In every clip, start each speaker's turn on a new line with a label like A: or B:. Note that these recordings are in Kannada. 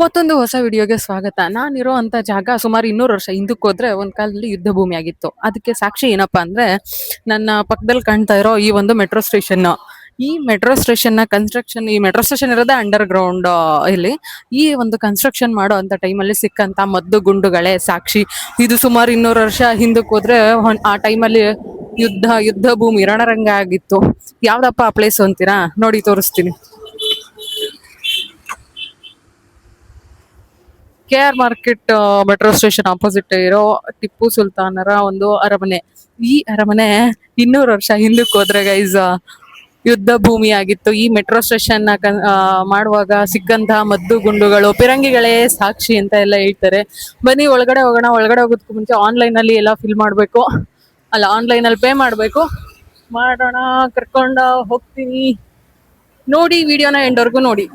A: ಮತ್ತೊಂದು ಹೊಸ ವಿಡಿಯೋಗೆ ಸ್ವಾಗತ. ನಾನಿರೋ ಅಂತ ಜಾಗ ಸುಮಾರು 200 ವರ್ಷ ಹಿಂದಕ್ಕೆ ಹೋದ್ರೆ ಒಂದ್ ಕಾಲದಲ್ಲಿ ಯುದ್ಧ ಭೂಮಿ ಆಗಿತ್ತು. ಅದಕ್ಕೆ ಸಾಕ್ಷಿ ಏನಪ್ಪಾ ಅಂದ್ರೆ ನನ್ನ ಪಕ್ಕದಲ್ಲಿ ಕಾಣ್ತಾ ಇರೋ ಈ ಒಂದು ಮೆಟ್ರೋ ಸ್ಟೇಷನ್. ಈ ಮೆಟ್ರೋ ಸ್ಟೇಷನ್ ನ ಕನ್ಸ್ಟ್ರಕ್ಷನ್, ಈ ಮೆಟ್ರೋ ಸ್ಟೇಷನ್ ಇರೋದೇ ಅಂಡರ್ ಗ್ರೌಂಡ್ ಇಲ್ಲಿ. ಈ ಒಂದು ಕನ್ಸ್ಟ್ರಕ್ಷನ್ ಮಾಡೋ ಅಂತ ಟೈಮಲ್ಲಿ ಸಿಕ್ಕಂತ ಮದ್ದು ಗುಂಡುಗಳೇ ಸಾಕ್ಷಿ. ಇದು ಸುಮಾರು 200 ವರ್ಷ ಹಿಂದಕ್ಕೆ ಹೋದ್ರೆ ಆ ಟೈಮಲ್ಲಿ ಯುದ್ಧ ಭೂಮಿ ರಣರಂಗ ಆಗಿತ್ತು. ಯಾವ್ದಪ್ಪ ಆ ಪ್ಲೇಸ್ ಅಂತೀರಾ? ನೋಡಿ ತೋರಿಸ್ತೀನಿ. KR market metro station opposite ಇರೋ ಟಿಪ್ಪು ಸುಲ್ತಾನರ ಒಂದು ಅರಮನೆ. ಈ ಅರಮನೆ 200 ವರ್ಷ ಹಿಂದಕ್ಕೆ ಹೋದ್ರೆ ಗೈಸ್ ಯುದ್ಧ ಭೂಮಿ ಆಗಿತ್ತು. ಈ ಮೆಟ್ರೋ ಸ್ಟೇಷನ್ ಮಾಡುವಾಗ ಸಿಕ್ಕಂತಹ ಮದ್ದು ಗುಂಡುಗಳು, ಪಿರಂಗಿಗಳೇ ಸಾಕ್ಷಿ ಅಂತ ಎಲ್ಲ ಹೇಳ್ತಾರೆ. ಬನ್ನಿ ಒಳಗಡೆ ಹೋಗೋಣ. ಒಳಗಡೆ ಹೋಗೋದಕ್ಕೂ ಮುಂಚೆ ಆನ್ಲೈನ್ ಅಲ್ಲಿ ಎಲ್ಲ ಫಿಲ್ ಮಾಡ್ಬೇಕು, ಅಲ್ಲ ಆನ್ಲೈನ್ ಅಲ್ಲಿ ಪೇ ಮಾಡ್ಬೇಕು. ಮಾಡೋಣ, ಕರ್ಕೊಂಡ ಹೋಗ್ತೀನಿ. ನೋಡಿ ವಿಡಿಯೋನ ಎಂಡ್ವರೆಗೂ ನೋಡಿ.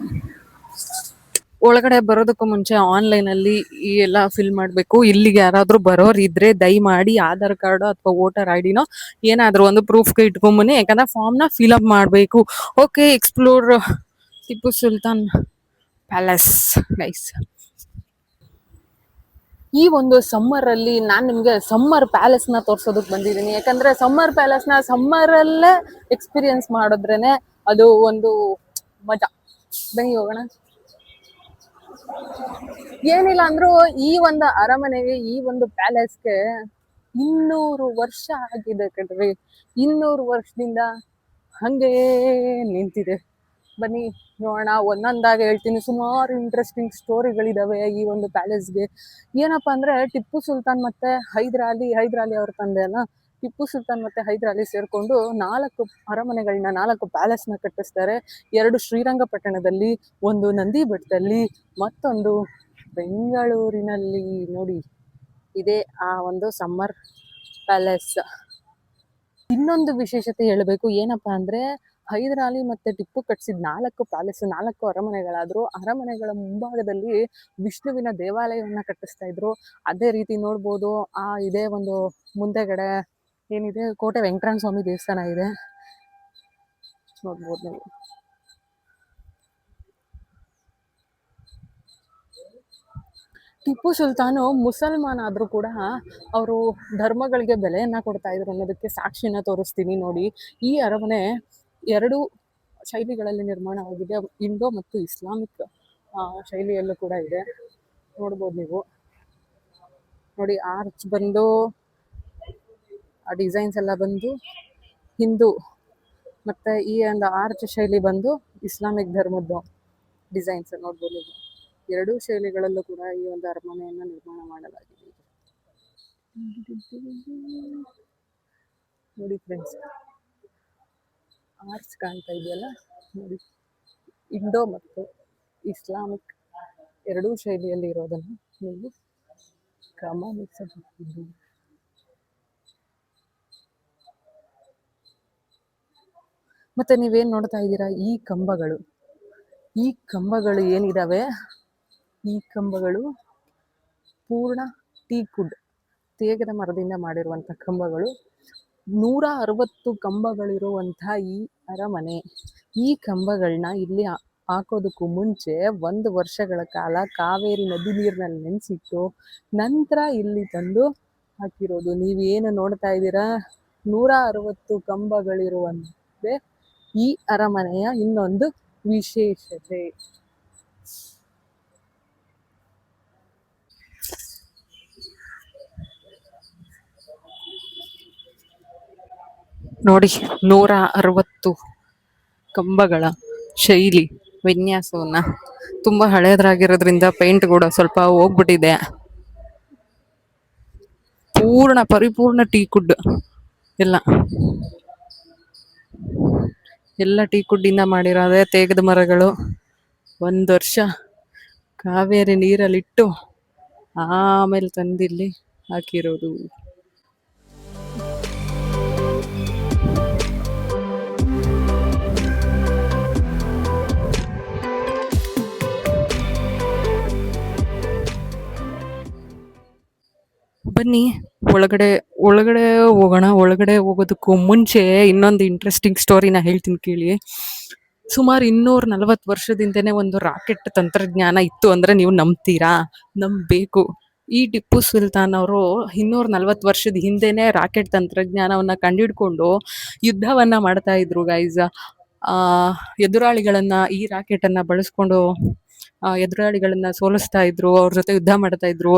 A: ಒಳಗಡೆ ಬರೋದಕ್ಕೂ ಮುಂಚೆ ಆನ್ಲೈನ್ ಅಲ್ಲಿ ಈ ಎಲ್ಲ ಫಿಲ್ ಮಾಡ್ಬೇಕು. ಇಲ್ಲಿಗೆ ಯಾರಾದ್ರೂ ಬರೋರ್ ಇದ್ರೆ ದಯಮಾಡಿ ಆಧಾರ್ ಕಾರ್ಡ್ ಅಥವಾ ವೋಟರ್ ಐಡಿನೋ ಏನಾದ್ರೂ ಒಂದು ಪ್ರೂಫ್ ಇಟ್ಕೊಂಬನ್ನಿ, ಯಾಕಂದ್ರೆ ಫಾರ್ಮ್ ನ ಫಿಲ್ ಅಪ್ ಮಾಡ್ಬೇಕು. Okay, explore Tipu Sultan palace guys. ಈ ಒಂದು ಸಮ್ಮರ್ ಅಲ್ಲಿ ನಾನ್ ನಿಮ್ಗೆ ಸಮ್ಮರ್ ಪ್ಯಾಲೇಸ್ ನ ತೋರ್ಸೋದಕ್ ಬಂದಿದ್ದೀನಿ. ಯಾಕಂದ್ರೆ ಸಮ್ಮರ್ ಪ್ಯಾಲೇಸ್ ನ ಸಮ್ಮರ್ ಅಲ್ಲೇ ಎಕ್ಸ್ಪೀರಿಯನ್ಸ್ ಮಾಡಿದ್ರೇನೆ ಅದು ಒಂದು ಮಜಾ. ಬನ್ನಿ ಹೋಗೋಣ. ಏನಿಲ್ಲ ಅಂದ್ರೂ ಈ ಒಂದು ಅರಮನೆಗೆ, ಈ ಒಂದು ಪ್ಯಾಲೇಸ್ಗೆ 200 ವರ್ಷ ಆಗಿದೆ ಕಣ್ರಿ. 200 ವರ್ಷದಿಂದ ಹಂಗೇ ನಿಂತಿದೆ. ಬನ್ನಿ ನೋಡೋಣ, ಒಂದೊಂದಾಗಿ ಹೇಳ್ತೀನಿ. ಸುಮಾರು ಇಂಟ್ರೆಸ್ಟಿಂಗ್ ಸ್ಟೋರಿಗಳಿದಾವೆ ಈ ಒಂದು ಪ್ಯಾಲೇಸ್ಗೆ. ಏನಪ್ಪಾ ಅಂದ್ರೆ ಟಿಪ್ಪು ಸುಲ್ತಾನ್ ಮತ್ತೆ ಹೈದರಾಲಿ ಅವ್ರ ತಂದೆ ಅಲ್ಲ, ಟಿಪ್ಪು ಸುಲ್ತಾನ್ ಮತ್ತೆ ಹೈದರಾಲಿ ಸೇರ್ಕೊಂಡು 4 ಅರಮನೆಗಳನ್ನ, 4 ಪ್ಯಾಲೇಸ್ನ ಕಟ್ಟಿಸ್ತಾರೆ. 2 ಶ್ರೀರಂಗಪಟ್ಟಣದಲ್ಲಿ, ಒಂದು ನಂದಿ ಬೆಟ್ಟದಲ್ಲಿ, ಮತ್ತೊಂದು ಬೆಂಗಳೂರಿನಲ್ಲಿ. ನೋಡಿ, ಇದೇ ಆ ಒಂದು ಸಮ್ಮರ್ ಪ್ಯಾಲೇಸ್. ಇನ್ನೊಂದು ವಿಶೇಷತೆ ಹೇಳಬೇಕು. ಏನಪ್ಪಾ ಅಂದ್ರೆ ಹೈದರಾಲಿ ಮತ್ತೆ ಟಿಪ್ಪು ಕಟ್ಸಿದ 4 ಪ್ಯಾಲೇಸ್, 4 ಅರಮನೆಗಳಾದ್ರು, ಅರಮನೆಗಳ ಮುಂಭಾಗದಲ್ಲಿ ವಿಷ್ಣುವಿನ ದೇವಾಲಯವನ್ನ ಕಟ್ಟಿಸ್ತಾ ಇದ್ರು. ಅದೇ ರೀತಿ ನೋಡ್ಬೋದು, ಇದೇ ಒಂದು ಮುಂದೆಗಡೆ ಏನಿದೆ, ಕೋಟೆ ವೆಂಕಟರಮಣ ಸ್ವಾಮಿ ದೇವಸ್ಥಾನ ಇದೆ, ನೋಡ್ಬೋದು ನೀವು. ಟಿಪ್ಪು ಸುಲ್ತಾನು ಮುಸಲ್ಮಾನ್ ಆದ್ರೂ ಕೂಡ ಅವರು ಧರ್ಮಗಳಿಗೆ ಬೆಲೆಯನ್ನ ಕೊಡ್ತಾ ಇದ್ರು ಅನ್ನೋದಕ್ಕೆ ಸಾಕ್ಷಿನ ತೋರಿಸ್ತೀನಿ ನೋಡಿ. ಈ ಅರಮನೆ 2 ಶೈಲಿಗಳಲ್ಲಿ ನಿರ್ಮಾಣವಾಗಿದೆ. ಇಂಡೋ ಮತ್ತು ಇಸ್ಲಾಮಿಕ್ ಶೈಲಿಯಲ್ಲೂ ಕೂಡ ಇದೆ, ನೋಡ್ಬೋದು ನೀವು. ನೋಡಿ, ಆರ್ಚ್ ಬಂದು, ಆ ಡಿಸೈನ್ಸ್ ಎಲ್ಲ ಬಂದು ಹಿಂದೂ, ಮತ್ತೆ ಈ ಒಂದು ಆರ್ಚ್ ಶೈಲಿ ಬಂದು ಇಸ್ಲಾಮಿಕ್ ಧರ್ಮದ್ದು ಡಿಸೈನ್ಸ್ ನೋಡ್ಬೋದು ನೀವು. 2 ಶೈಲಿಗಳಲ್ಲೂ ಕೂಡ ಈ ಒಂದು ಅರಮನೆಯನ್ನ ನಿರ್ಮಾಣ ಮಾಡಲಾಗಿದೆ. ನೋಡಿ ಫ್ರೆಂಡ್ಸ್, ಆರ್ಚ್ ಕಾಣ್ತಾ ಇದೆಯಲ್ಲ, ನೋಡಿ, ಇಂಡೋ ಮತ್ತು ಇಸ್ಲಾಮಿಕ್ 2 ಶೈಲಿಯಲ್ಲಿ ಇರೋದನ್ನು ನೀವು ಗಮನಿಸಬಹುದು. ಮತ್ತೆ ನೀವೇನ್ ನೋಡ್ತಾ ಇದ್ದೀರಾ, ಈ ಕಂಬಗಳು ಏನಿದಾವೆ, ಈ ಕಂಬಗಳು ಪೂರ್ಣ ಟೀಕ್ವುಡ್, ತೇಗದ ಮರದಿಂದ ಮಾಡಿರುವಂತ ಕಂಬಗಳು. 160 ಕಂಬಗಳಿರುವಂತಹ ಈ ಅರಮನೆ. ಈ ಕಂಬಗಳನ್ನ ಇಲ್ಲಿ ಹಾಕೋದಕ್ಕೂ ಮುಂಚೆ 1 ವರ್ಷಗಳ ಕಾಲ ಕಾವೇರಿ ನದಿ ನೀರಿನಲ್ಲಿ ನೆನೆಸಿಟ್ಟು ನಂತರ ಇಲ್ಲಿ ತಂದು ಹಾಕಿರೋದು. ನೀವೇನು ನೋಡ್ತಾ ಇದ್ದೀರಾ, 160 ಕಂಬಗಳಿರುವಂತೆ ಈ ಅರಮನೆಯ ಇನ್ನೊಂದು ವಿಶೇಷತೆ. ನೋಡಿ, 160 ಕಂಬಗಳ ಶೈಲಿ, ವಿನ್ಯಾಸವನ್ನ. ತುಂಬಾ ಹಳೇದ್ರಾಗಿರೋದ್ರಿಂದ ಪೇಂಟ್ ಕೂಡ ಸ್ವಲ್ಪ ಹೋಗ್ಬಿಟ್ಟಿದೆ. ಪರಿಪೂರ್ಣ ಟೀಕ್ವುಡ್ ಎಲ್ಲ ಟೀಕ್ವುಡ್ ಇಂದ ಮಾಡಿರೋದೆ. ತೇಗದ ಮರಗಳು 1 ವರ್ಷ ಕಾವೇರಿ ನೀರಲ್ಲಿಟ್ಟು ಆಮೇಲೆ ತಂದಿಲ್ಲಿ ಹಾಕಿರೋದು. ಬನ್ನಿ ಒಳಗಡೆ ಹೋಗೋಣ. ಒಳಗಡೆ ಹೋಗೋದಕ್ಕೂ ಮುಂಚೆ ಇನ್ನೊಂದು ಇಂಟ್ರೆಸ್ಟಿಂಗ್ ಸ್ಟೋರಿನ ಹೇಳ್ತೀನಿ ಕೇಳಿ. ಸುಮಾರು 240 ವರ್ಷದಿಂದನೇ ಒಂದು ರಾಕೆಟ್ ತಂತ್ರಜ್ಞಾನ ಇತ್ತು ಅಂದ್ರೆ ನೀವು ನಂಬ್ತೀರಾ? ನಂಬಬೇಕು. ಈ ಟಿಪ್ಪು ಸುಲ್ತಾನ್ ಅವರು 240 ವರ್ಷದ ಹಿಂದೆನೆ ರಾಕೆಟ್ ತಂತ್ರಜ್ಞಾನವನ್ನ ಕಂಡಿಡ್ಕೊಂಡು ಯುದ್ಧವನ್ನ ಮಾಡ್ತಾ ಇದ್ರು ಗೈಸ್. ಆ ಎದುರಾಳಿಗಳನ್ನ ಈ ರಾಕೆಟ್ ಅನ್ನ ಬಳಸ್ಕೊಂಡು ಎದುರಾಳಿಗಳನ್ನ ಸೋಲಿಸ್ತಾ ಇದ್ರು, ಅವ್ರ ಜೊತೆ ಯುದ್ಧ ಮಾಡ್ತಾ ಇದ್ರು.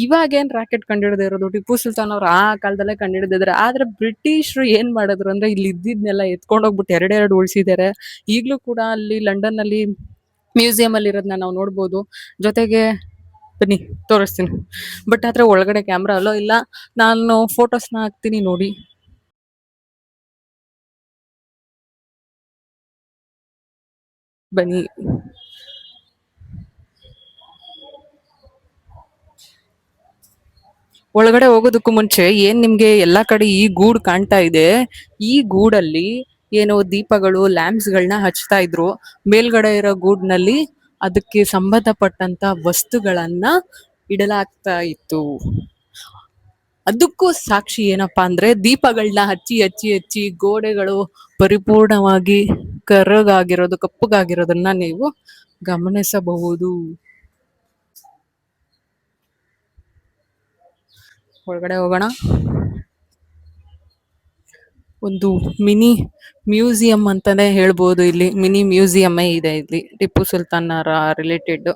A: ಇವಾಗೇನ್ ರಾಕೆಟ್ ಕಂಡಿಡದೇ ಇರೋದು, ಟಿಪ್ಪು ಸುಲ್ತಾನ್ ಅವ್ರು ಆ ಕಾಲದಲ್ಲೇ ಕಂಡಿಡಿದಿದ್ದಾರೆ. ಆದ್ರೆ ಬ್ರಿಟಿಷರು ಏನ್ ಮಾಡಿದ್ರು ಅಂದ್ರೆ ಇಲ್ಲಿ ಇದ್ದಿದ್ನೆಲ್ಲ ಎತ್ಕೊಂಡೋಗ್ಬಿಟ್ಟು ಎರಡೆರಡು ಉಳಿಸಿದ್ದಾರೆ. ಈಗ್ಲೂ ಕೂಡ ಅಲ್ಲಿ ಲಂಡನ್ ಅಲ್ಲಿ ಮ್ಯೂಸಿಯಂ ಅಲ್ಲಿ ಇರೋದನ್ನ ನಾವು ನೋಡ್ಬೋದು. ಜೊತೆಗೆ ಬನ್ನಿ ತೋರಿಸ್ತೀನಿ. ಬಟ್ ಆದ್ರೆ ಒಳಗಡೆ ಕ್ಯಾಮ್ರಾ ಅಲ್ಲೋ ಇಲ್ಲ, ನಾನು ಫೋಟೋಸ್ನ ಹಾಕ್ತೀನಿ ನೋಡಿ. ಬನ್ನಿ. ಒಳಗಡೆ ಹೋಗೋದಕ್ಕೂ ಮುಂಚೆ ಏನ್ ನಿಮ್ಗೆ ಎಲ್ಲಾ ಕಡೆ ಈ ಗೂಡ್ ಕಾಣ್ತಾ ಇದೆ, ಈ ಗೂಡಲ್ಲಿ ಏನೋ ದೀಪಗಳು ಲ್ಯಾಂಪ್ಸ್ಗಳನ್ನ ಹಚ್ತಾ ಇದ್ರು. ಮೇಲ್ಗಡೆ ಇರೋ ಗೂಡ್ನಲ್ಲಿ ಅದಕ್ಕೆ ಸಂಬಂಧಪಟ್ಟಂತ ವಸ್ತುಗಳನ್ನ ಇಡಲಾಗ್ತಾ ಇತ್ತು. ಅದಕ್ಕೂ ಸಾಕ್ಷಿ ಏನಪ್ಪಾ ಅಂದ್ರೆ ದೀಪಗಳನ್ನ ಹಚ್ಚಿ ಹಚ್ಚಿ ಹಚ್ಚಿ ಗೋಡೆಗಳು ಪರಿಪೂರ್ಣವಾಗಿ ಕರ್ರಗಾಗಿರೋದು, ಕಪ್ಪಗಾಗಿರೋದನ್ನ ನೀವು ಗಮನಿಸಬಹುದು. ಒಳಗಡೆ ಹೋಗೋಣ. ಒಂದು ಮಿನಿ ಮ್ಯೂಸಿಯಂ ಅಂತಾನೆ ಹೇಳ್ಬೋದು. ಇಲ್ಲಿ ಮಿನಿ ಮ್ಯೂಸಿಯಮ್ಮೇ ಇದೆ ಇಲ್ಲಿ ಟಿಪ್ಪು ಸುಲ್ತಾನರ ರಿಲೇಟೆಡ್.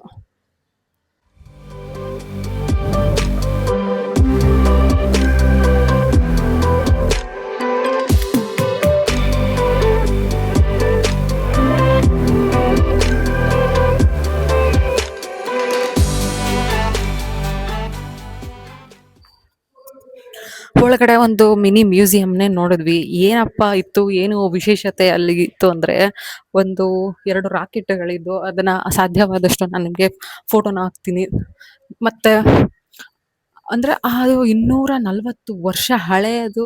A: ಒಳಗಡೆ ಒಂದು ಮಿನಿ ಮ್ಯೂಸಿಯಂನೇ ನೋಡಿದ್ವಿ. ಏನಪ್ಪಾ ಇತ್ತು, ಏನು ವಿಶೇಷತೆ ಅಲ್ಲಿ ಇತ್ತು ಅಂದ್ರೆ, ಒಂದು 2 ರಾಕೆಟ್ಗಳಿದ್ದು, ಅದನ್ನ ಸಾಧ್ಯವಾದಷ್ಟು ನಾನು ನಿಮ್ಗೆ ಫೋಟೋನ ಹಾಕ್ತೀನಿ. ಮತ್ತೆ ಅಂದ್ರೆ ಅದು 240 ವರ್ಷ ಹಳೆಯದು.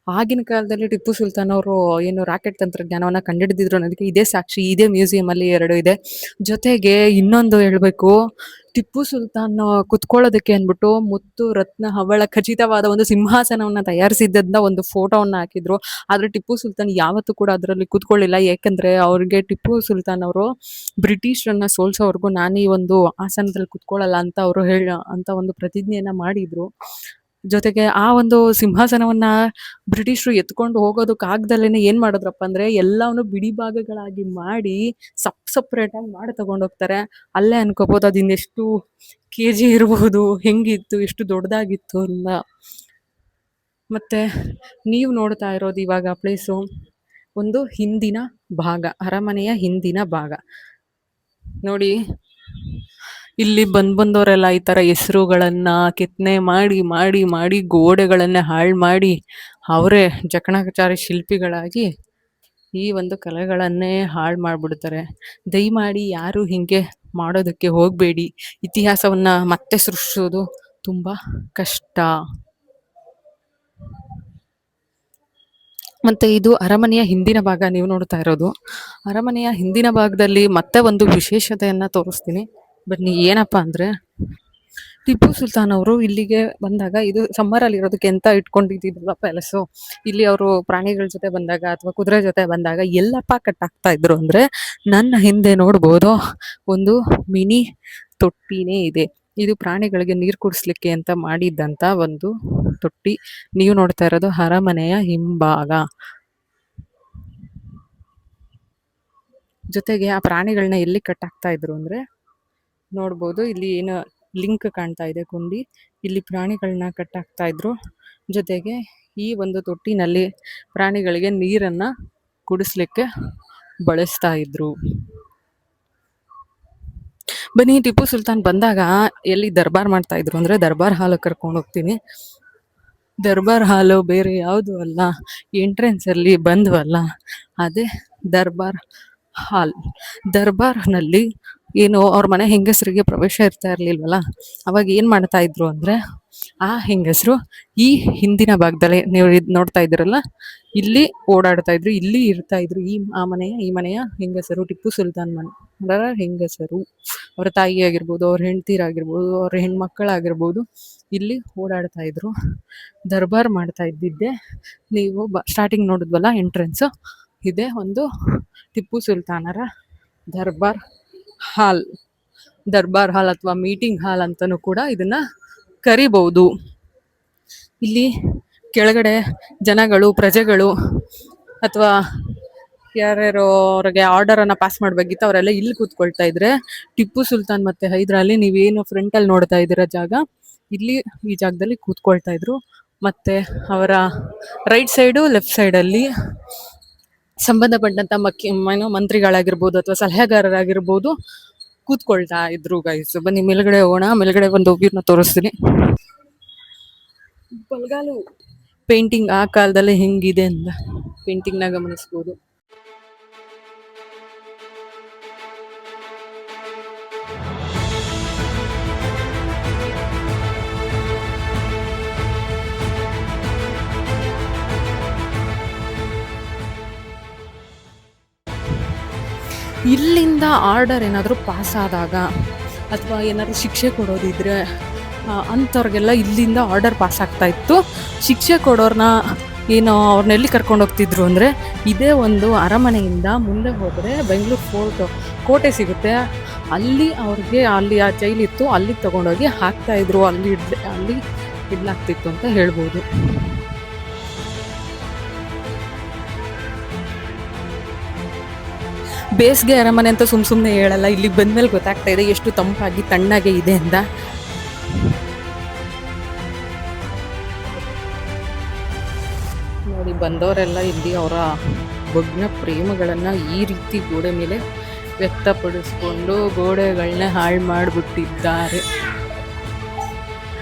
A: ಆಗಿನ ಕಾಲದಲ್ಲಿ ಟಿಪ್ಪು ಸುಲ್ತಾನ್ ಅವರು ಏನು ರಾಕೆಟ್ ತಂತ್ರಜ್ಞಾನವನ್ನ ಕಂಡುಹಿಡಿದಿದ್ರು ಅನ್ನೋದಕ್ಕೆ ಇದೇ ಸಾಕ್ಷಿ. ಇದೇ ಮ್ಯೂಸಿಯಂ ಅಲ್ಲಿ 2 ಇದೆ. ಜೊತೆಗೆ ಇನ್ನೊಂದು ಹೇಳ್ಬೇಕು, ಟಿಪ್ಪು ಸುಲ್ತಾನ್ ಕುತ್ಕೊಳ್ಳೋದಕ್ಕೆ ಅಂದ್ಬಿಟ್ಟು ಮುತ್ತು ರತ್ನ ಹವಳ ಖಚಿತವಾದ ಒಂದು ಸಿಂಹಾಸನವನ್ನ ತಯಾರಿಸಿದ್ದನ್ನ ಒಂದು ಫೋಟೋವನ್ನ ಹಾಕಿದ್ರು. ಆದ್ರೆ ಟಿಪ್ಪು ಸುಲ್ತಾನ್ ಯಾವತ್ತೂ ಕೂಡ ಅದರಲ್ಲಿ ಕೂತ್ಕೊಳ್ಳಿಲ್ಲ. ಯಾಕಂದ್ರೆ ಅವ್ರಿಗೆ ಟಿಪ್ಪು ಸುಲ್ತಾನ್ ಅವರು ಬ್ರಿಟಿಷರನ್ನ ಸೋಲ್ಸೋವರೆಗೂ ನಾನು ಈ ಒಂದು ಆಸನದಲ್ಲಿ ಕುತ್ಕೊಳ್ಳಲ್ಲ ಅಂತ ಅವರು ಅಂತ ಒಂದು ಪ್ರತಿಜ್ಞೆಯನ್ನ ಮಾಡಿದ್ರು. ಜೊತೆಗೆ ಆ ಒಂದು ಸಿಂಹಾಸನವನ್ನ ಬ್ರಿಟಿಷರು ಎತ್ಕೊಂಡು ಹೋಗೋದಕ್ಕಾಗ್ದಲೇನೆ ಏನ್ ಮಾಡಿದ್ರಪ್ಪ ಅಂದ್ರೆ, ಎಲ್ಲವನ್ನು ಬಿಡಿ ಭಾಗಗಳಾಗಿ ಮಾಡಿ ಸಪ್ರೇಟ್ ಆಗಿ ಮಾಡಿ ತಗೊಂಡೋಗ್ತಾರೆ. ಅಲ್ಲೇ ಅನ್ಕೋಬಹುದು ಅದು ಇನ್ನೆಷ್ಟು ಕೆಜಿ ಇರಬಹುದು, ಹೆಂಗಿತ್ತು, ಎಷ್ಟು ದೊಡ್ಡದಾಗಿತ್ತು ಅಂತ. ಮತ್ತೆ ನೀವು ನೋಡ್ತಾ ಇರೋದು ಇವಾಗ ಪ್ಲೇಸು ಒಂದು ಹಿಂದಿನ ಭಾಗ, ಅರಮನೆಯ ಹಿಂದಿನ ಭಾಗ ನೋಡಿ. ಇಲ್ಲಿ ಬಂದವರೆಲ್ಲ ಈ ತರ ಹೆಸರುಗಳನ್ನ ಕೆತ್ತನೆ ಮಾಡಿ ಮಾಡಿ ಮಾಡಿ ಗೋಡೆಗಳನ್ನ ಹಾಳು ಮಾಡಿ ಅವರೇ ಜಕಣಾಚಾರಿ ಶಿಲ್ಪಿಗಳಾಗಿ ಈ ಒಂದು ಕಲೆಗಳನ್ನೇ ಹಾಳು ಮಾಡ್ಬಿಡ್ತಾರೆ. ದಯಮಾಡಿ ಯಾರು ಹಿಂಗೆ ಮಾಡೋದಕ್ಕೆ ಹೋಗ್ಬೇಡಿ. ಇತಿಹಾಸವನ್ನ ಮತ್ತೆ ಸೃಷ್ಟಿಸೋದು ತುಂಬಾ ಕಷ್ಟ. ಮತ್ತೆ ಇದು ಅರಮನೆಯ ಹಿಂದಿನ ಭಾಗ ನೀವು ನೋಡ್ತಾ ಇರೋದು. ಅರಮನೆಯ ಹಿಂದಿನ ಭಾಗದಲ್ಲಿ ಮತ್ತೆ ಒಂದು ವಿಶೇಷತೆಯನ್ನ ತೋರಿಸ್ತೀನಿ ಬನ್ನಿ. ಏನಪ್ಪಾ ಅಂದ್ರೆ, ಟಿಪ್ಪು ಸುಲ್ತಾನ್ ಅವರು ಇಲ್ಲಿಗೆ ಬಂದಾಗ, ಇದು ಸಮ್ಮರ್ ಅಲ್ಲಿ ಇರೋದಕ್ಕೆ ಎಂತ ಇಟ್ಕೊಂಡಿದ್ದಿದ್ರಲ್ಲ ಪ್ಯಾಲೇಸು, ಇಲ್ಲಿ ಅವರು ಪ್ರಾಣಿಗಳ ಜೊತೆ ಬಂದಾಗ ಅಥವಾ ಕುದುರೆ ಜೊತೆ ಬಂದಾಗ ಎಲ್ಲಪ್ಪ ಕಟ್ಟಾಗ್ತಾ ಇದ್ರು ಅಂದ್ರೆ, ನನ್ನ ಹಿಂದೆ ನೋಡ್ಬೋದು ಒಂದು ಮಿನಿ ತೊಟ್ಟಿನೇ ಇದೆ. ಇದು ಪ್ರಾಣಿಗಳಿಗೆ ನೀರು ಕುಡಿಸ್ಲಿಕ್ಕೆ ಅಂತ ಮಾಡಿದ್ದಂತ ಒಂದು ತೊಟ್ಟಿ. ನೀವು ನೋಡ್ತಾ ಇರೋದು ಅರಮನೆಯ ಹಿಂಭಾಗ. ಜೊತೆಗೆ ಆ ಪ್ರಾಣಿಗಳನ್ನ ಎಲ್ಲಿ ಕಟ್ಟಾಕ್ತಾ ಇದ್ರು ಅಂದ್ರೆ, ನೋಡ್ಬೋದು ಇಲ್ಲಿ ಏನು ಲಿಂಕ್ ಕಾಣ್ತಾ ಇದೆ ಕೊಂಡಿ, ಇಲ್ಲಿ ಪ್ರಾಣಿಗಳನ್ನ ಕಟ್ಟಾಕ್ತಾ ಇದ್ರು. ಜೊತೆಗೆ ಈ ಒಂದು ತೊಟ್ಟಿನಲ್ಲಿ ಪ್ರಾಣಿಗಳಿಗೆ ನೀರನ್ನ ಕುಡಿಸ್ಲಿಕ್ಕೆ ಬಳಸ್ತಾ ಇದ್ರು. ಬನ್ನಿ, ಟಿಪ್ಪು ಸುಲ್ತಾನ್ ಬಂದಾಗ ಎಲ್ಲಿ ದರ್ಬಾರ್ ಮಾಡ್ತಾ ಇದ್ರು ಅಂದ್ರೆ, ದರ್ಬಾರ್ ಹಾಲ್ ಕರ್ಕೊಂಡು ಹೋಗ್ತೀನಿ. ದರ್ಬಾರ್ ಹಾಲು ಬೇರೆ ಯಾವುದು ಅಲ್ಲ, ಎಂಟ್ರೆನ್ಸ್ ಅಲ್ಲಿ ಬಂದ್ವಲ್ಲ ಅದೇ ದರ್ಬಾರ್ ಹಾಲ್. ದರ್ಬಾರ್ನಲ್ಲಿ ಏನು ಅವ್ರ ಮನೆ ಹೆಂಗಸರಿಗೆ ಪ್ರವೇಶ ಇರ್ತಾ ಇರ್ಲಿಲ್ವಲ್ಲ, ಅವಾಗ ಏನ್ ಮಾಡ್ತಾ ಇದ್ರು ಅಂದ್ರೆ, ಆ ಹೆಂಗಸರು ಈ ಹಿಂದಿನ ಭಾಗದಲ್ಲಿ ನೀವು ನೋಡ್ತಾ ಇದ್ರಲ್ಲ, ಇಲ್ಲಿ ಓಡಾಡ್ತಾ ಇದ್ರು, ಇಲ್ಲಿ ಇರ್ತಾ ಇದ್ರು. ಈ ಮನೆಯ ಹೆಂಗಸರು, ಟಿಪ್ಪು ಸುಲ್ತಾನ್ ಮನೆಯ ಹೆಂಗಸರು, ಅವ್ರ ತಾಯಿ ಆಗಿರ್ಬೋದು, ಅವ್ರ ಹೆಂಡತಿರಾಗಿರ್ಬೋದು, ಅವ್ರ ಹೆಣ್ಮಕ್ಕಳಾಗಿರ್ಬೋದು, ಇಲ್ಲಿ ಓಡಾಡ್ತಾ ಇದ್ರು, ದರ್ಬಾರ್ ಮಾಡ್ತಾ ಇದ್ದಿದ್ದೆ. ನೀವು ಸ್ಟಾರ್ಟಿಂಗ್ ನೋಡಿದ್ವಲ್ಲ ಎಂಟ್ರೆನ್ಸ್, ಇದೇ ಒಂದು ಟಿಪ್ಪು ಸುಲ್ತಾನರ ದರ್ಬಾರ್ ಹಾಲ್. ದರ್ಬಾರ್ ಹಾಲ್ ಅಥವಾ ಮೀಟಿಂಗ್ ಹಾಲ್ ಅಂತಲೂ ಕೂಡ ಇದನ್ನ ಕರಿಬಹುದು. ಇಲ್ಲಿ ಕೆಳಗಡೆ ಜನಗಳು, ಪ್ರಜೆಗಳು ಅಥವಾ ಯಾರ್ಯಾರು ಅವ್ರಿಗೆ ಆರ್ಡರನ್ನು ಪಾಸ್ ಮಾಡಬೇಕಿತ್ತು ಅವರೆಲ್ಲ ಇಲ್ಲಿ ಕೂತ್ಕೊಳ್ತಾ ಇದ್ರೆ, ಟಿಪ್ಪು ಸುಲ್ತಾನ್ ಮತ್ತೆ ಹೈದರಾಲಿ ನೀವೇನು ಫ್ರಂಟಲ್ಲಿ ನೋಡ್ತಾ ಇದ್ದೀರ ಜಾಗ, ಇಲ್ಲಿ ಈ ಜಾಗದಲ್ಲಿ ಕೂತ್ಕೊಳ್ತಾ ಇದ್ರು. ಮತ್ತೆ ಅವರ ರೈಟ್ ಸೈಡು ಲೆಫ್ಟ್ ಸೈಡಲ್ಲಿ ಸಂಬಂಧಪಟ್ಟಂತ ಮಂತ್ರಿಗಳಾಗಿರ್ಬೋದು ಅಥವಾ ಸಲಹೆಗಾರರಾಗಿರ್ಬೋದು ಕೂತ್ಕೊಳ್ತಾ ಇದ್ರು ಗೈಸ್. ಬನ್ನಿ ಮೇಲ್ಗಡೆ ಹೋಗೋಣ. ಮೇಲ್ಗಡೆ ಒಂದು ವ್ಯೂನ ತೋರಿಸ್ತೀನಿ. ಬಲ್ಗಾಲು ಪೇಂಟಿಂಗ್ ಆ ಕಾಲದಲ್ಲಿ ಹೆಂಗಿದೆ ಅಂತ ಪೇಂಟಿಂಗ್ನ ಗಮನಿಸ್ಬೋದು. ಇಲ್ಲಿಂದ ಆರ್ಡರ್ ಏನಾದರೂ ಪಾಸ್ ಆದಾಗ ಅಥವಾ ಏನಾದರೂ ಶಿಕ್ಷೆ ಕೊಡೋದಿದ್ರೆ ಅಂಥವ್ರಿಗೆಲ್ಲ ಇಲ್ಲಿಂದ ಆರ್ಡರ್ ಪಾಸ್ ಆಗ್ತಾ ಇತ್ತು. ಶಿಕ್ಷೆ ಕೊಡೋರ್ನ ಏನೋ ಅವ್ರನ್ನೆಲ್ಲಿ ಕರ್ಕೊಂಡು ಹೋಗ್ತಿದ್ರು ಅಂದರೆ, ಇದೇ ಒಂದು ಅರಮನೆಯಿಂದ ಮುಂದೆ ಹೋದರೆ ಬೆಂಗಳೂರು ಫೋರ್ಟ್ ಕೋಟೆ ಸಿಗುತ್ತೆ, ಅಲ್ಲಿ ಅವ್ರಿಗೆ ಅಲ್ಲಿ ಆ ಜೈಲಿತ್ತು, ಅಲ್ಲಿಗೆ ತೊಗೊಂಡೋಗಿ ಹಾಕ್ತಾಯಿದ್ರು. ಅಲ್ಲಿ ಇಡ್ಲಾಗ್ತಿತ್ತು ಅಂತ ಹೇಳ್ಬೋದು. ಬೇಸಿಗೆ ಅರಮನೆ ಅಂತ ಸುಮ್ಮನೆ ಹೇಳಲ್ಲ, ಇಲ್ಲಿಗೆ ಬಂದಮೇಲೆ ಗೊತ್ತಾಗ್ತಾ ಇದೆ ಎಷ್ಟು ತಂಪಾಗಿ ತಣ್ಣಗೆ ಇದೆ ಅಂತ. ನೋಡಿ, ಬಂದವರೆಲ್ಲ ಇಲ್ಲಿ ಅವರ ಭಗ್ನ ಪ್ರೇಮಗಳನ್ನು ಈ ರೀತಿ ಗೋಡೆ ಮೇಲೆ ವ್ಯಕ್ತಪಡಿಸ್ಕೊಂಡು ಗೋಡೆಗಳನ್ನ ಹಾಳು ಮಾಡಿಬಿಟ್ಟಿದ್ದಾರೆ.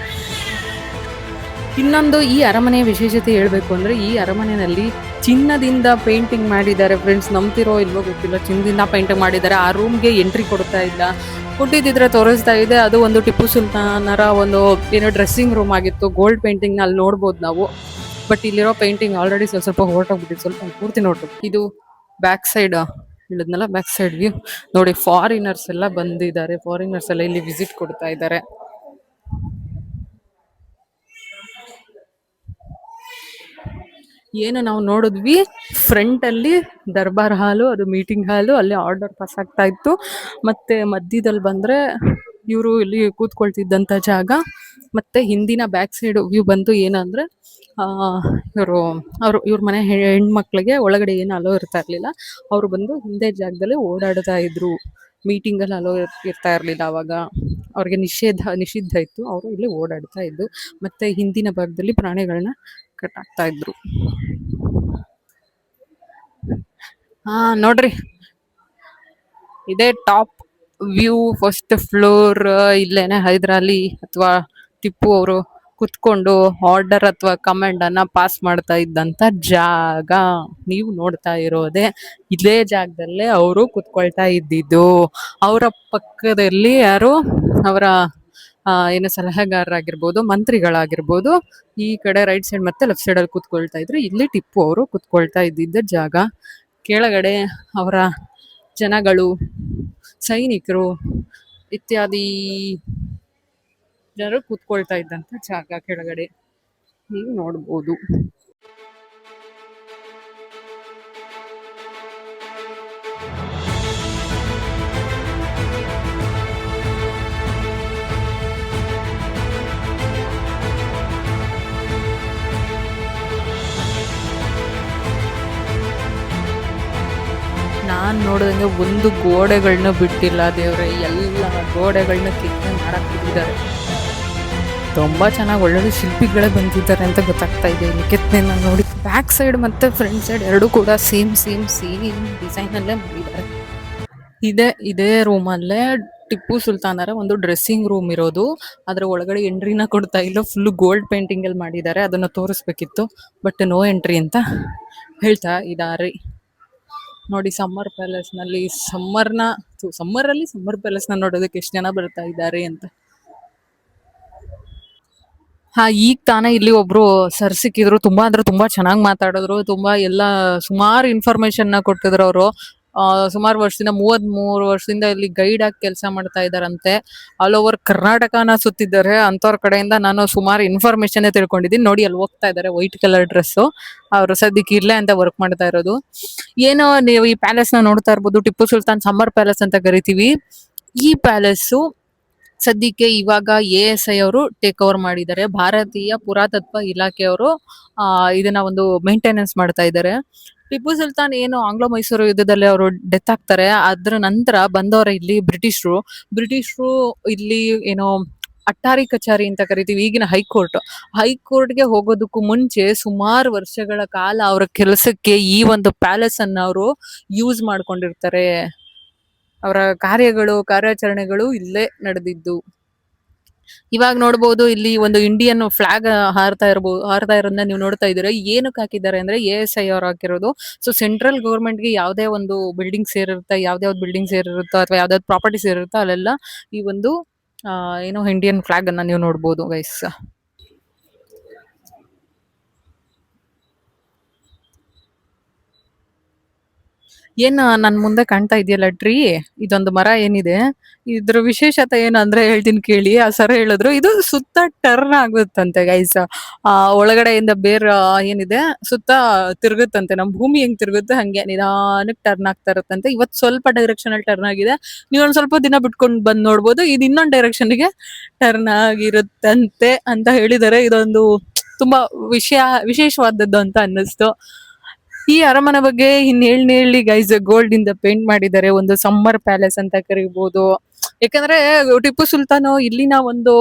A: ಇನ್ನೊಂದು ಈ ಅರಮನೆಯ ವಿಶೇಷತೆ ಹೇಳಬೇಕು ಅಂದರೆ, ಈ ಅರಮನೆಯಲ್ಲಿ ಚಿನ್ನದಿಂದ ಪೇಂಟಿಂಗ್ ಮಾಡಿದ್ದಾರೆ ಫ್ರೆಂಡ್ಸ್. ನಂಬ್ತಿರೋ ಇಲ್ವೋ ಗೊತ್ತಿಲ್ಲ, ಚಿನ್ನದಿಂದ ಪೇಂಟಿಂಗ್ ಮಾಡಿದ್ದಾರೆ. ಆ ರೂಮ್ಗೆ ಎಂಟ್ರಿ ಕೊಡ್ತಾ ಇಲ್ಲ, ಕೊಟ್ಟಿದ್ದಿದ್ರೆ ತೋರಿಸ್ತಾ ಇದೆ. ಅದು ಒಂದು ಟಿಪ್ಪು ಸುಲ್ತಾನರ ಒಂದು ಏನೋ ಡ್ರೆಸ್ಸಿಂಗ್ ರೂಮ್ ಆಗಿತ್ತು. ಗೋಲ್ಡ್ ಪೇಂಟಿಂಗ್ನ ಅಲ್ಲಿ ನೋಡ್ಬೋದು ನಾವು. ಬಟ್ ಇಲ್ಲಿರೋ ಪೇಂಟಿಂಗ್ ಆಲ್ರೆಡಿ ಸ್ವಲ್ಪ ಹೊರಟೋಗ್ಬಿಟ್ಟಿದೆ, ಸ್ವಲ್ಪ ಪೂರ್ತಿ ನೋಡ್ಬೋದು. ಇದು ಬ್ಯಾಕ್ ಸೈಡ್ ಹೇಳಿದ್ನಲ್ಲ, ಬ್ಯಾಕ್ ಸೈಡ್ ವ್ಯೂ ನೋಡಿ. ಫಾರಿನರ್ಸ್ ಎಲ್ಲ ಬಂದಿದ್ದಾರೆ, ಫಾರಿನರ್ಸ್ ಎಲ್ಲ ಇಲ್ಲಿ ವಿಸಿಟ್ ಕೊಡ್ತಾ ಇದ್ದಾರೆ. ಏನು ನಾವು ನೋಡಿದ್ವಿ, ಫ್ರಂಟಲ್ಲಿ ದರ್ಬಾರ್ ಹಾಲು, ಅದು ಮೀಟಿಂಗ್ ಹಾಲು, ಅಲ್ಲಿ ಆರ್ಡರ್ ಪಾಸ್ ಆಗ್ತಾ ಇತ್ತು. ಮತ್ತು ಮಧ್ಯದಲ್ಲಿ ಬಂದರೆ ಇವರು ಇಲ್ಲಿ ಕೂತ್ಕೊಳ್ತಿದ್ದಂಥ ಜಾಗ. ಮತ್ತು ಹಿಂದಿನ ಬ್ಯಾಕ್ ಸೈಡ್ ವ್ಯೂ ಬಂದು ಏನಂದರೆ, ಇವ್ರ ಮನೆ ಹೆಣ್ಮಕ್ಳಿಗೆ ಒಳಗಡೆ ಏನು ಅಲೋ ಇರ್ತಾ ಇರಲಿಲ್ಲ. ಅವರು ಬಂದು ಹಿಂದೆ ಜಾಗದಲ್ಲಿ ಓಡಾಡ್ತಾ ಇದ್ರು. ಮೀಟಿಂಗಲ್ಲಿ ಅಲೋ ಇರ್ತಾ ಇರಲಿಲ್ಲ, ಅವಾಗ ಅವ್ರಿಗೆ ನಿಷಿದ್ಧ ಇತ್ತು. ಅವರು ಇಲ್ಲಿ ಓಡಾಡ್ತಾ ಇದ್ದು. ಮತ್ತು ಹಿಂದಿನ ಭಾಗದಲ್ಲಿ ಪ್ರಾಣಿಗಳನ್ನ ಕಟ್ಟಾಕ್ತಾ ಇದ್ರು. ನೋಡ್ರಿ, ಇದೇ ಟಾಪ್ ವ್ಯೂ, ಫಸ್ಟ್ ಫ್ಲೋರ್. ಇಲ್ಲೇನೆ ಹೈದರಾಲಿ ಅಥವಾ ಟಿಪ್ಪು ಅವರು ಕುತ್ಕೊಂಡು ಆರ್ಡರ್ ಅಥವಾ ಕಮೆಂಡ್ ಅನ್ನ ಪಾಸ್ ಮಾಡ್ತಾ ಇದ್ದಂತ ಜಾಗ. ನೀವು ನೋಡ್ತಾ ಇರೋದೆ ಇದೇ ಜಾಗದಲ್ಲೇ ಅವರು ಕುತ್ಕೊಳ್ತಾ ಇದ್ದಿದ್ದು. ಅವರ ಪಕ್ಕದಲ್ಲಿ ಯಾರು ಅವರ ಏನು ಸಲಹೆಗಾರರಾಗಿರ್ಬೋದು, ಮಂತ್ರಿಗಳಾಗಿರ್ಬೋದು, ಈ ಕಡೆ ರೈಟ್ ಸೈಡ್ ಮತ್ತೆ ಲೆಫ್ಟ್ ಸೈಡಲ್ಲಿ ಕೂತ್ಕೊಳ್ತಾ ಇದ್ರು. ಇಲ್ಲಿ ಟಿಪ್ಪು ಅವರು ಕುತ್ಕೊಳ್ತಾ ಇದ್ದಿದ್ದ ಜಾಗ. ಕೆಳಗಡೆ ಅವರ ಜನಗಳು, ಸೈನಿಕರು ಇತ್ಯಾದಿ ಜನರು ಕೂತ್ಕೊಳ್ತಾ ಇದ್ದಂಥ ಜಾಗ ಕೆಳಗಡೆ ನೀವು ನೋಡ್ಬೋದು. ನಾನು ನೋಡಿದಂಗೆ ಒಂದು ಗೋಡೆಗಳನ್ನ ಬಿಟ್ಟಿಲ್ಲ ದೇವ್ರೆ, ಎಲ್ಲ ಗೋಡೆಗಳನ್ನ ಕೆತ್ತನೆ ಮಾಡಾಕ್ಬಿಟ್ಟಿದ್ದಾರೆ. ತುಂಬ ಚೆನ್ನಾಗಿ ಒಳ್ಳೊಳ್ಳೆ ಶಿಲ್ಪಿಗಳೇ ಬಂದಿದ್ದಾರೆ ಅಂತ ಗೊತ್ತಾಗ್ತಾ ಇದೆ ಇಲ್ಲಿ ಕೆತ್ತನೆನ ನೋಡಿ. ಬ್ಯಾಕ್ ಸೈಡ್ ಮತ್ತು ಫ್ರಂಟ್ ಸೈಡ್ ಎರಡೂ ಕೂಡ ಸೇಮ್ ಡಿಸೈನಲ್ಲೇ ಮಾಡಿದ್ದಾರೆ. ಇದೇ ರೂಮಲ್ಲೇ ಟಿಪ್ಪು ಸುಲ್ತಾನರ ಒಂದು ಡ್ರೆಸ್ಸಿಂಗ್ ರೂಮ್ ಇರೋದು. ಅದರ ಒಳಗಡೆ ಎಂಟ್ರಿನ ಕೊಡ್ತಾ ಇಲ್ಲ, ಫುಲ್ ಗೋಲ್ಡ್ ಪೇಂಟಿಂಗಲ್ಲಿ ಮಾಡಿದ್ದಾರೆ. ಅದನ್ನು ತೋರಿಸ್ಬೇಕಿತ್ತು, ಬಟ್ ನೋ ಎಂಟ್ರಿ ಅಂತ ಹೇಳ್ತಾ ಇದ್ದಾರೆ. ನೋಡಿ, ಸಮ್ಮರ್ ಪ್ಯಾಲೇಸ್ನಲ್ಲಿ ಸಮ್ಮರಲ್ಲಿ ಸಮ್ಮರ್ ಪ್ಯಾಲೇಸ್ನ ನೋಡೋದಕ್ಕೆ ಎಷ್ಟು ಜನ ಬರ್ತಾ ಇದ್ದಾರೆ ಅಂತ. ಈಗ ತಾನೇ ಇಲ್ಲಿ ಒಬ್ರು ಸರ್ ಸಿಕ್ಕಿದ್ರು. ತುಂಬಾ ಅಂದ್ರೆ ತುಂಬಾ ಚೆನ್ನಾಗಿ ಮಾತಾಡಿದ್ರು. ತುಂಬಾ ಎಲ್ಲ ಸುಮಾರು ಇನ್ಫಾರ್ಮೇಶನ್ ಕೊಟ್ಟಿದ್ರು ಅವರು. ಸುಮಾರು ವರ್ಷದಿಂದ 33 ವರ್ಷದಿಂದ ಇಲ್ಲಿ ಗೈಡ್ ಆಗಿ ಕೆಲಸ ಮಾಡ್ತಾ ಇದಾರಂತೆ. All over ಕರ್ನಾಟಕನ ಸುತ್ತಿದ್ದಾರೆ. ಅಂತವ್ರ ಕಡೆಯಿಂದ ನಾನು ಸುಮಾರು ಇನ್ಫಾರ್ಮೇಶನ್ ತಿಳ್ಕೊಂಡಿದ್ದೀನಿ. ನೋಡಿ ಅಲ್ಲಿ ಹೋಗ್ತಾ ಇದ್ದಾರೆ ವೈಟ್ ಕಲರ್ ಡ್ರೆಸ್. ಅವ್ರು ಸದ್ಯಕ್ಕೆ ಇರ್ಲೆ ಅಂತ ವರ್ಕ್ ಮಾಡ್ತಾ ಇರೋದು. ಏನೋ ನೀವು ಈ ಪ್ಯಾಲೇಸ್ ನ ನೋಡ್ತಾ ಇರ್ಬೋದು. ಟಿಪ್ಪು ಸುಲ್ತಾನ್ ಸಮ್ಮರ್ ಪ್ಯಾಲೇಸ್ ಅಂತ ಕರಿತೀವಿ. ಈ ಪ್ಯಾಲೇಸ್ ಸದ್ಯಕ್ಕೆ ಇವಾಗ ASI ಅವರು ಟೇಕ್ ಓವರ್ ಮಾಡಿದ್ದಾರೆ. ಭಾರತೀಯ ಪುರಾತತ್ವ ಇಲಾಖೆಯವರು ಇದನ್ನ ಒಂದು ಮೇಂಟೆನೆನ್ಸ್ ಮಾಡ್ತಾ ಇದ್ದಾರೆ. ಟಿಪ್ಪು ಸುಲ್ತಾನ್ ಏನು ಆಂಗ್ಲೋ ಮೈಸೂರು ಯುದ್ಧದಲ್ಲಿ ಅವರು ಡೆತ್ ಆಗ್ತಾರೆ. ಅದ್ರ ನಂತರ ಬಂದವರ ಇಲ್ಲಿ ಬ್ರಿಟಿಷರು ಇಲ್ಲಿ ಏನೋ ಅಟ್ಟಾರಿ ಕಚೇರಿ ಅಂತ ಕರಿತೀವಿ, ಈಗಿನ ಹೈಕೋರ್ಟ್ಗೆ ಹೋಗೋದಕ್ಕೂ ಮುಂಚೆ ಸುಮಾರು ವರ್ಷಗಳ ಕಾಲ ಅವರ ಕೆಲಸಕ್ಕೆ ಈ ಒಂದು ಪ್ಯಾಲೇಸ್ ಅನ್ನ ಅವರು ಯೂಸ್ ಮಾಡ್ಕೊಂಡಿರ್ತಾರೆ. ಅವರ ಕಾರ್ಯಾಚರಣೆಗಳು ಇಲ್ಲೇ ನಡೆದಿದ್ದು. ಇವಾಗ ನೋಡ್ಬೋದು ಇಲ್ಲಿ ಒಂದು ಇಂಡಿಯನ್ ಫ್ಲಾಗ್ ಹಾರ್ತಾ ಇರೋದನ್ನ ನೀವು ನೋಡ್ತಾ ಇದ್ದೀರಾ. ಏನಕ್ಕೆ ಹಾಕಿದ್ದಾರೆ ಅಂದ್ರೆ ASI ಅವ್ರು ಹಾಕಿರೋದು. ಸೊ ಸೆಂಟ್ರಲ್ ಗೌರ್ಮೆಂಟ್ಗೆ ಯಾವುದೇ ಒಂದು ಬಿಲ್ಡಿಂಗ್ ಸೇರಿರುತ್ತಾ, ಯಾವ್ದಾವ್ದು ಬಿಲ್ಡಿಂಗ್ ಸೇರಿರುತ್ತೋ ಅಥವಾ ಯಾವ್ದಾವ್ದು ಪ್ರಾಪರ್ಟಿ ಸೇರಿರುತ್ತೋ ಅಲ್ಲೆಲ್ಲ ಈ ಒಂದು ಏನೋ ಇಂಡಿಯನ್ ಫ್ಲಾಗ್ ಅನ್ನ ನೀವು ನೋಡ್ಬೋದು ಗೈಸ್. ಏನ್ ನನ್ ಮುಂದೆ ಕಾಣ್ತಾ ಇದೆಯಲ್ಲ ಟ್ರೀ, ಇದೊಂದು ಮರ ಏನಿದೆ, ಇದ್ರ ವಿಶೇಷತೆ ಏನಂದ್ರೆ ಹೇಳ್ತೀನಿ ಕೇಳಿ. ಆ ಸರ್ ಹೇಳಿದ್ರು ಇದು ಸುತ್ತ ಟರ್ನ್ ಆಗುತ್ತಂತೆ ಗೈಸ್. ಒಳಗಡೆಯಿಂದ ಬೇರ್ ಏನಿದೆ ಸುತ್ತ ತಿರುಗುತ್ತಂತೆ. ನಮ್ ಭೂಮಿ ಹೆಂಗ್ ತಿರುಗುತ್ತೆ ಹಂಗೆ ನಿಧಾನಕ್ಕೆ ಟರ್ನ್ ಆಗ್ತಾ ಇರುತ್ತಂತೆ. ಇವತ್ತು ಸ್ವಲ್ಪ ಡೈರೆಕ್ಷನ್ ಅಲ್ಲಿ ಟರ್ನ್ ಆಗಿದೆ. ನೀವು ಒಂದ್ ಸ್ವಲ್ಪ ದಿನ ಬಿಟ್ಕೊಂಡು ಬಂದ್ ನೋಡ್ಬೋದು, ಇದು ಇನ್ನೊಂದ್ ಡೈರೆಕ್ಷನ್ಗೆ ಟರ್ನ್ ಆಗಿರುತ್ತಂತೆ ಅಂತ ಹೇಳಿದ್ದಾರೆ. ಇದೊಂದು ತುಂಬಾ ವಿಶೇಷವಾದದ್ದು ಅಂತ ಅನ್ನಿಸ್ತು. ಈ ಅರಮನೆ ಬಗ್ಗೆ ಹೇಳಿ ಗೈಸ್, ಗೋಲ್ಡ್ ಇಂದ ಪೇಂಟ್ ಮಾಡಿದ್ದಾರೆ. ಒಂದು ಸಮ್ಮರ್ ಪ್ಯಾಲೇಸ್ ಅಂತ ಕರಿಬಹುದು. ಯಾಕಂದ್ರೆ ಟಿಪ್ಪು ಸುಲ್ತಾನು ಇಲ್ಲಿನ ಒಂದು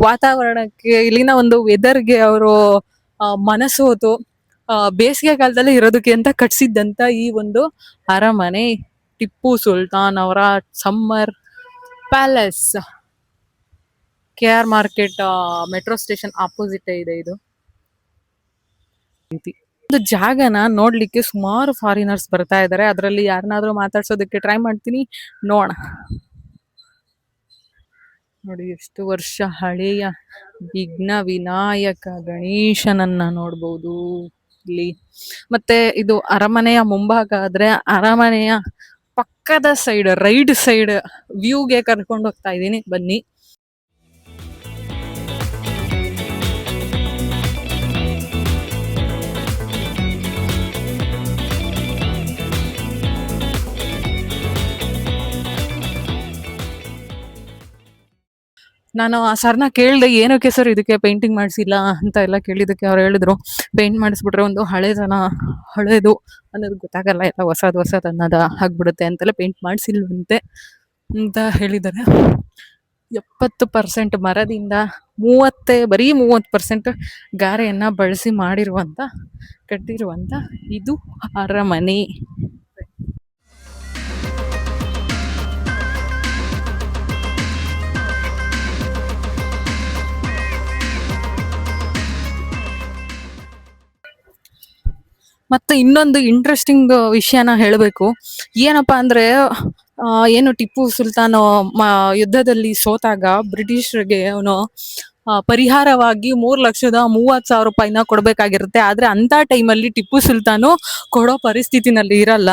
A: ವಾತಾವರಣಕ್ಕೆ, ಇಲ್ಲಿನ ಒಂದು ವೆದರ್ಗೆ ಅವರು ಮನಸ್ಸು ಹೋತು ಬೇಸಿಗೆ ಕಾಲದಲ್ಲಿ ಇರೋದಕ್ಕೆ ಅಂತ ಕಟ್ಸಿದ್ದಂತ ಈ ಒಂದು ಅರಮನೆ ಟಿಪ್ಪು ಸುಲ್ತಾನ್ ಅವರ summer palace. KR market metro station opposite ಇದೆ ಇದು. ಒಂದು ಜಾಗನ ನೋಡ್ಲಿಕ್ಕೆ ಸುಮಾರು ಫಾರಿನರ್ಸ್ ಬರ್ತಾ ಇದ್ದಾರೆ. ಅದರಲ್ಲಿ ಯಾರನ್ನಾದ್ರೂ ಮಾತಾಡ್ಸೋದಕ್ಕೆ ಟ್ರೈ ಮಾಡ್ತೀನಿ, ನೋಡ. ನೋಡಿ ಎಷ್ಟು ವರ್ಷ ಹಳೆಯ ವಿಘ್ನ ವಿನಾಯಕ ಗಣೇಶನನ್ನ ನೋಡ್ಬೋದು ಇಲ್ಲಿ. ಮತ್ತೆ ಇದು ಅರಮನೆಯ ಮುಂಭಾಗ ಆದ್ರೆ ಅರಮನೆಯ ಪಕ್ಕದ ಸೈಡ್, ರೈಟ್ ಸೈಡ್ ವ್ಯೂಗೆ ಕರ್ಕೊಂಡು ಹೋಗ್ತಾ ಇದ್ದೀನಿ, ಬನ್ನಿ. ನಾನು ಆ ಸರ್ನ ಕೇಳಿದೆ, ಏನಕ್ಕೆ ಸರ್ ಇದಕ್ಕೆ ಪೇಂಟಿಂಗ್ ಮಾಡಿಸಿಲ್ಲ ಅಂತ ಎಲ್ಲ ಕೇಳಿದಕ್ಕೆ ಅವ್ರು ಹೇಳಿದ್ರು, ಪೇಂಟ್ ಮಾಡಿಸ್ಬಿಟ್ರೆ ಒಂದು ಹಳೇದು ಅನ್ನೋದು ಗೊತ್ತಾಗಲ್ಲ, ಎಲ್ಲ ಹೊಸದು ಅನ್ನೋದು ಆಗ್ಬಿಡುತ್ತೆ ಅಂತೆಲ್ಲ ಪೇಂಟ್ ಮಾಡಿಸಿಲ್ವಂತೆ ಅಂತ ಹೇಳಿದ್ದಾರೆ. 70% ಮರದಿಂದ ಬರೀ 30% ಗಾರೆಯನ್ನ ಬಳಸಿ ಕಟ್ಟಿರುವಂತ ಇದು ಅರಮನೆ. ಮತ್ತೆ ಇನ್ನೊಂದು ಇಂಟ್ರೆಸ್ಟಿಂಗ್ ವಿಷಯನ ಹೇಳಬೇಕು. ಏನಪ್ಪಾ ಅಂದ್ರೆ ಏನು ಟಿಪ್ಪು ಸುಲ್ತಾನ್ ಯುದ್ಧದಲ್ಲಿ ಸೋತಾಗ ಬ್ರಿಟಿಷರಿಗೆ ಅವನು ಪರಿಹಾರವಾಗಿ 3,30,000 ರೂಪಾಯಿನ ಕೊಡ್ಬೇಕಾಗಿರುತ್ತೆ. ಆದ್ರೆ ಅಂತ ಟೈಮಲ್ಲಿ ಟಿಪ್ಪು ಸುಲ್ತಾನು ಕೊಡೋ ಪರಿಸ್ಥಿತಿನಲ್ಲಿ ಇರಲ್ಲ.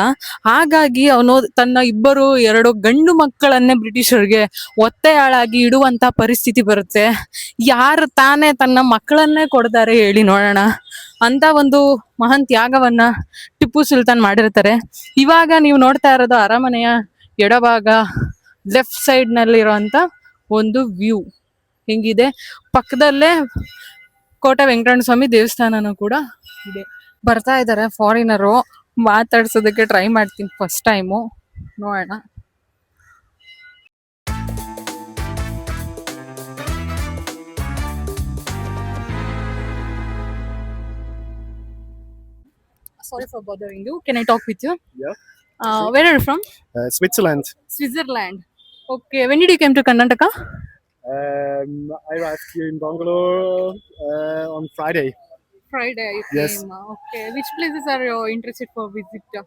A: ಹಾಗಾಗಿ ಅವನು ತನ್ನ 2 ಗಂಡು ಮಕ್ಕಳನ್ನೇ ಬ್ರಿಟಿಷರಿಗೆ ಒತ್ತೆಯಾಳಾಗಿ ಇಡುವಂತ ಪರಿಸ್ಥಿತಿ ಬರುತ್ತೆ. ಯಾರು ತಾನೇ ತನ್ನ ಮಕ್ಕಳನ್ನೇ ಕೊಡ್ತಾರೆ ಹೇಳಿ ನೋಡೋಣ? ಅಂತ ಒಂದು ಮಹಾನ್ ತ್ಯಾಗವನ್ನ ಟಿಪ್ಪು ಸುಲ್ತಾನ್ ಮಾಡಿರ್ತಾರೆ. ಇವಾಗ ನೀವು ನೋಡ್ತಾ ಇರೋದು ಅರಮನೆಯ ಎಡಭಾಗ ಲೆಫ್ಟ್ ಸೈಡ್ ನಲ್ಲಿ ಇರುವಂತ ಒಂದು ವ್ಯೂ ಹೆಂಗಿದೆ. ಪಕ್ಕದಲ್ಲೇ ಕೋಟೆ ವೆಂಕಟರಮಣ ಸ್ವಾಮಿ ದೇವಸ್ಥಾನನೂ ಕೂಡ ಇದೆ. ಬರ್ತಾ ಇದ್ದಾರೆ ಫಾರಿನರು, ಮಾತಾಡ್ಸೋದಕ್ಕೆ ಟ್ರೈ ಮಾಡ್ತೀನಿ ಫಸ್ಟ್ ಟೈಮು, ನೋಡೋಣ. Sorry for bothering you. Can I talk with you?
B: Yeah.
A: Where are you from?
B: Switzerland.
A: Switzerland. Okay. When did you come to Karnataka?
B: I arrived here in Bangalore on Friday.
A: Friday you
B: Yes.
A: came. Okay. Which places are you interested for visit?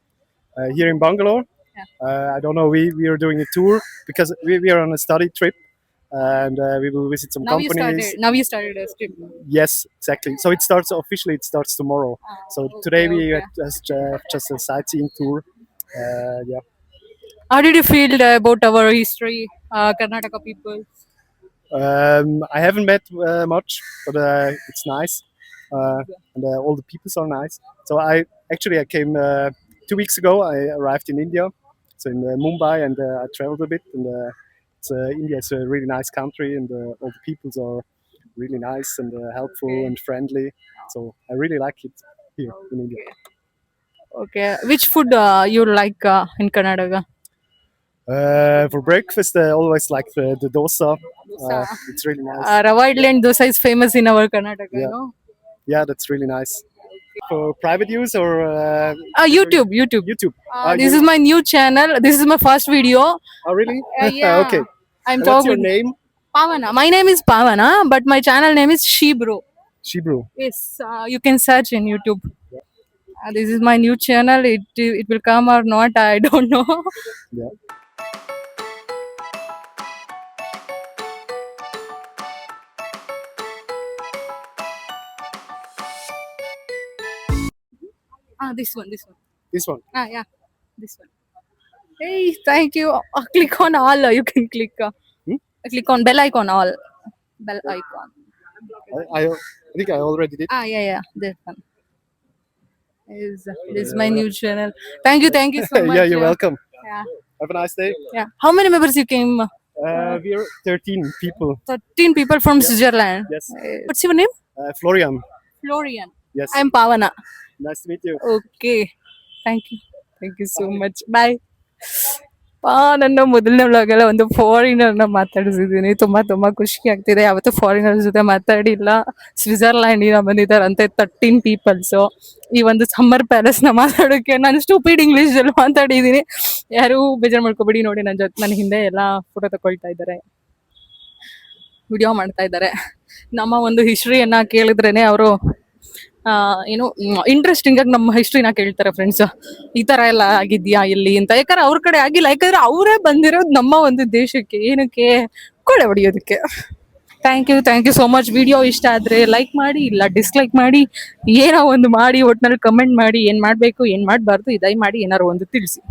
B: Here in Bangalore.
A: Yeah.
B: I don't know. We are doing a tour because we are on a study trip, and we will visit some companies.
A: Now you started a trip.
B: Yes, exactly. So it starts officially. It starts tomorrow. So today we
A: okay.
B: just a sightseeing tour. Yeah.
A: How did you feel about our history, Karnataka people?
B: I haven't met much, but it's nice, and all the people are nice. So I came 2 weeks ago. I arrived in India, so in Mumbai, and I traveled a bit. And India is a really nice country, and all the peoples are really nice and helpful
A: Okay.
B: and friendly. So I really like it here in India.
A: Okay. Which food you like in Karnataka?
B: For breakfast, I always like the dosa.
A: Dosa.
B: It's really nice.
A: Rava idli and dosa is famous in our Karnataka, you
B: Yeah.
A: know?
B: Yeah, that's really nice. For private use or
A: YouTube.
B: YouTube?
A: This is my new channel. This is my first video.
B: Oh, really?
A: Yeah.
B: Okay.
A: I'm
B: And what's your
A: talking.
B: name?
A: Pavana. My name is Pavana, but my channel name is Shebro.
B: Shibru.
A: Yes, you can search in YouTube. This is my new channel. It will come or not, I don't know.
B: Yeah.
A: This one.
B: This one.
A: Yeah, this one. Hey, thank you. Click on all. You can click.
B: Hmm?
A: Click on bell icon. All bell icon.
B: I think I already did.
A: Yeah. This one. This is my new channel. Thank you so much.
B: Yeah, you're welcome.
A: Yeah.
B: Have a nice day.
A: Yeah. How many members you came?
B: We're 13 people.
A: 13 people from Switzerland.
B: Yes.
A: What's your name?
B: Florian.
A: Florian.
B: Yes.
A: I'm Pavana.
B: Nice to meet you.
A: Okay. Thank you so much. Bye. ನನ್ನ ಮೊದಲನೇ ವ್ಲಾಗಲ್ಲ ಒಂದು ಫಾರಿನರ್ನ ಮಾತಾಡಿಸಿದ್ದೀನಿ ತುಂಬಾ ಖುಷಿ ಆಗ್ತಿದೆ. ಯಾವತ್ತೂ ಫಾರಿನರ್ ಜೊತೆ ಮಾತಾಡಿಲ್ಲ. ಸ್ವಿಟ್ಜರ್ಲ್ಯಾಂಡಿನ ಬಂದಿದ್ದಾರಂತೆ 13 ಪೀಪಲ್ಸು. ಈ ಒಂದು ಸಮ್ಮರ್ ಪ್ಯಾಲೇಸ್ ನ ಮಾತಾಡೋಕೆ ನಾನು ಸ್ಟೂಪಿಡ್ ಇಂಗ್ಲಿಷ್ ಅಲ್ಲಿ ಮಾತಾಡಿದ್ದೀನಿ. ಯಾರು ಬೇಜಾರು ಮಾಡ್ಕೋಬೇಡಿ. ನೋಡಿ ನನ್ನ ಹಿಂದೆ ಎಲ್ಲ ಫೋಟೋ ತಗೊಳ್ತಾ ಇದ್ದಾರೆ, ವಿಡಿಯೋ ಮಾಡ್ತಾ ಇದ್ದಾರೆ. ನಮ್ಮ ಒಂದು ಹಿಸ್ಟ್ರಿಯನ್ನ ಕೇಳಿದ್ರೇನೆ ಅವರು ಏನು ಇಂಟ್ರೆಸ್ಟಿಂಗ್ ಆಗಿ ನಮ್ಮ ಹಿಸ್ಟ್ರಿನ ಕೇಳ್ತಾರೆ ಫ್ರೆಂಡ್ಸ್. ಈ ತರ ಎಲ್ಲ ಆಗಿದ್ಯಾ ಇಲ್ಲಿ ಅಂತ. ಯಾಕಂದ್ರೆ ಅವ್ರ ಕಡೆ ಆಗಿಲ್ಲ, ಯಾಕಂದ್ರೆ ಅವರೇ ಬಂದಿರೋದು ನಮ್ಮ ಒಂದು ದೇಶಕ್ಕೆ. ಏನಕ್ಕೆ? ಕೊಳೆ ಹೊಡಿಯೋದಕ್ಕೆ. Thank you so much. Video ಇಷ್ಟ ಆದ್ರೆ ಲೈಕ್ ಮಾಡಿ, ಇಲ್ಲ ಡಿಸ್ಲೈಕ್ ಮಾಡಿ, ಏನೋ ಒಂದು ಮಾಡಿ, ಒಟ್ನಲ್ಲಿ ಕಮೆಂಟ್ ಮಾಡಿ. ಏನ್ ಮಾಡ್ಬೇಕು ಏನ್ ಮಾಡ್ಬಾರ್ದು ದಯಮಾಡಿ ಏನಾರು ಒಂದು ತಿಳಿಸಿ.